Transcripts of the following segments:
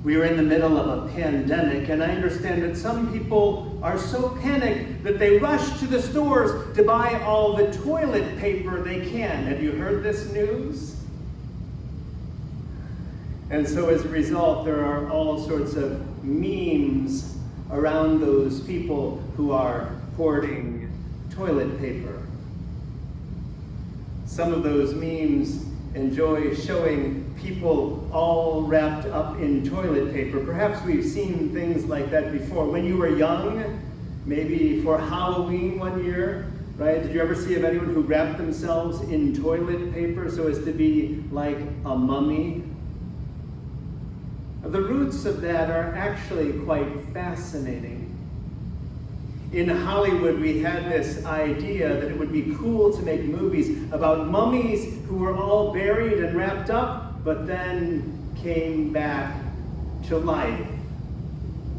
We are in the middle of a pandemic, and I understand that some people are so panicked that they rush to the stores to buy all the toilet paper they can. Have you heard this news? And so as a result, there are all sorts of memes around those people who are hoarding toilet paper. Some of those memes enjoy showing people all wrapped up in toilet paper. Perhaps we've seen things like that before. When you were young, maybe for Halloween one year, right? Did you ever see of anyone who wrapped themselves in toilet paper so as to be like a mummy? The roots of that are actually quite fascinating. In Hollywood, we had this idea that it would be cool to make movies about mummies who were all buried and wrapped up, but then came back to life.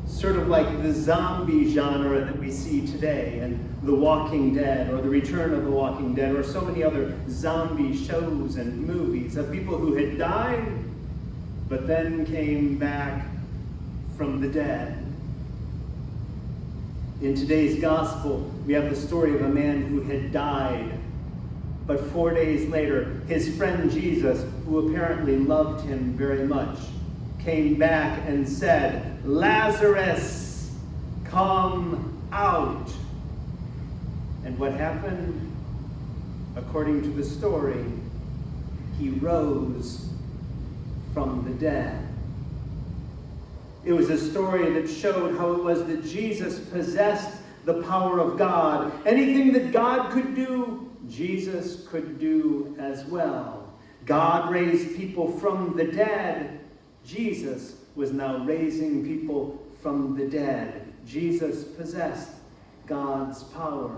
Sort of like the zombie genre that we see today, and The Walking Dead, or The Return of the Walking Dead, or so many other zombie shows and movies of people who had died, but then came back from the dead. In today's gospel, we have the story of a man who had died, but 4 days later, his friend Jesus, who apparently loved him very much, came back and said, "Lazarus, come out." And what happened? According to the story, he rose from the dead. It was a story that showed how it was that Jesus possessed the power of God. Anything that God could do, Jesus could do as well. God raised people from the dead. Jesus was now raising people from the dead. Jesus possessed God's power.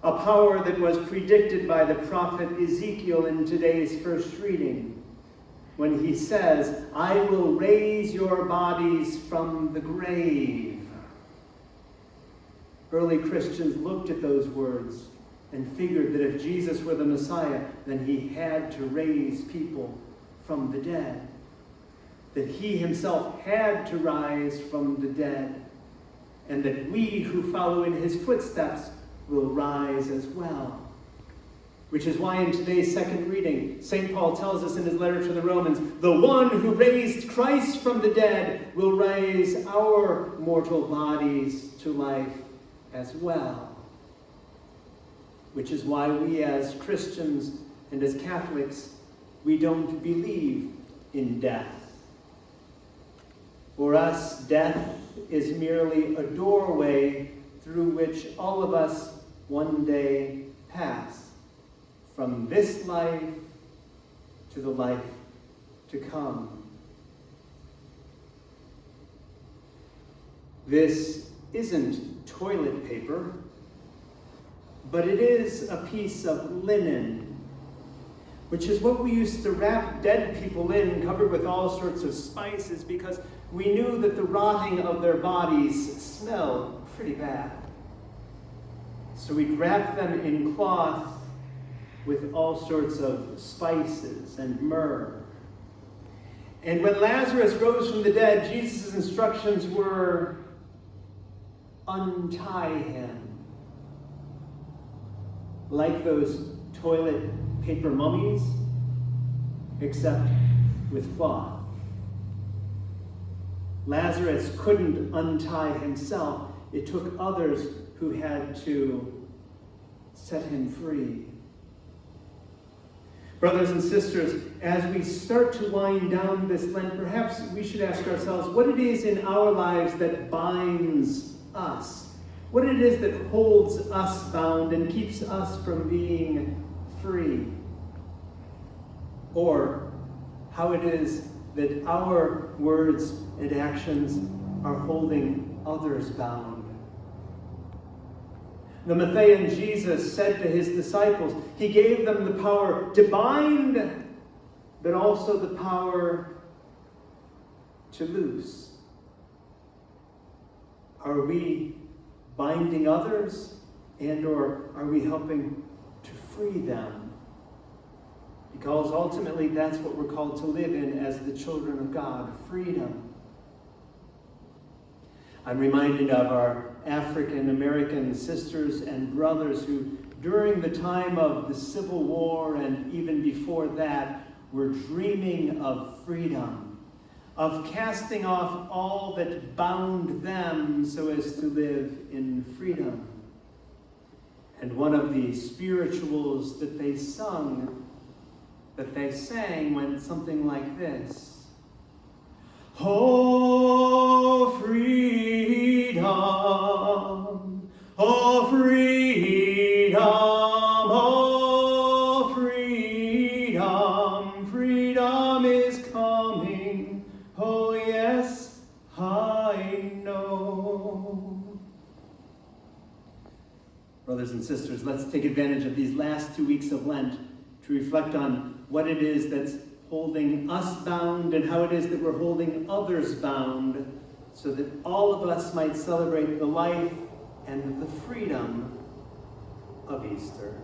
A power that was predicted by the prophet Ezekiel in today's first reading, when he says, "I will raise your bodies from the grave." Early Christians looked at those words and figured that if Jesus were the Messiah, then he had to raise people from the dead. That he himself had to rise from the dead, and that we who follow in his footsteps will rise as well. Which is why in today's second reading, St. Paul tells us in his letter to the Romans, the one who raised Christ from the dead will raise our mortal bodies to life as well. Which is why we as Christians and as Catholics, we don't believe in death. For us, death is merely a doorway through which all of us one day pass. From this life to the life to come. This isn't toilet paper, but it is a piece of linen, which is what we used to wrap dead people in, covered with all sorts of spices, because we knew that the rotting of their bodies smelled pretty bad. So we'd wrap them in cloth with all sorts of spices and myrrh. And when Lazarus rose from the dead, Jesus' instructions were, untie him. Like those toilet paper mummies, except with cloth. Lazarus couldn't untie himself. It took others who had to set him free. Brothers and sisters, as we start to wind down this Lent, perhaps we should ask ourselves what it is in our lives that binds us. What it is that holds us bound and keeps us from being free. Or how it is that our words and actions are holding others bound. The Matthean Jesus said to his disciples, he gave them the power to bind, but also the power to loose. Are we binding others, and or are we helping to free them? Because ultimately that's what we're called to live in as the children of God, freedom. I'm reminded of our African American sisters and brothers who, during the time of the Civil War and even before that, were dreaming of freedom, of casting off all that bound them so as to live in freedom. And one of the spirituals that they sang went something like this. Oh, freedom, oh, freedom, oh, freedom, freedom is coming, oh, yes, I know. Brothers and sisters, let's take advantage of these last 2 weeks of Lent to reflect on what it is that's holding us bound and how it is that we're holding others bound, so that all of us might celebrate the life and the freedom of Easter.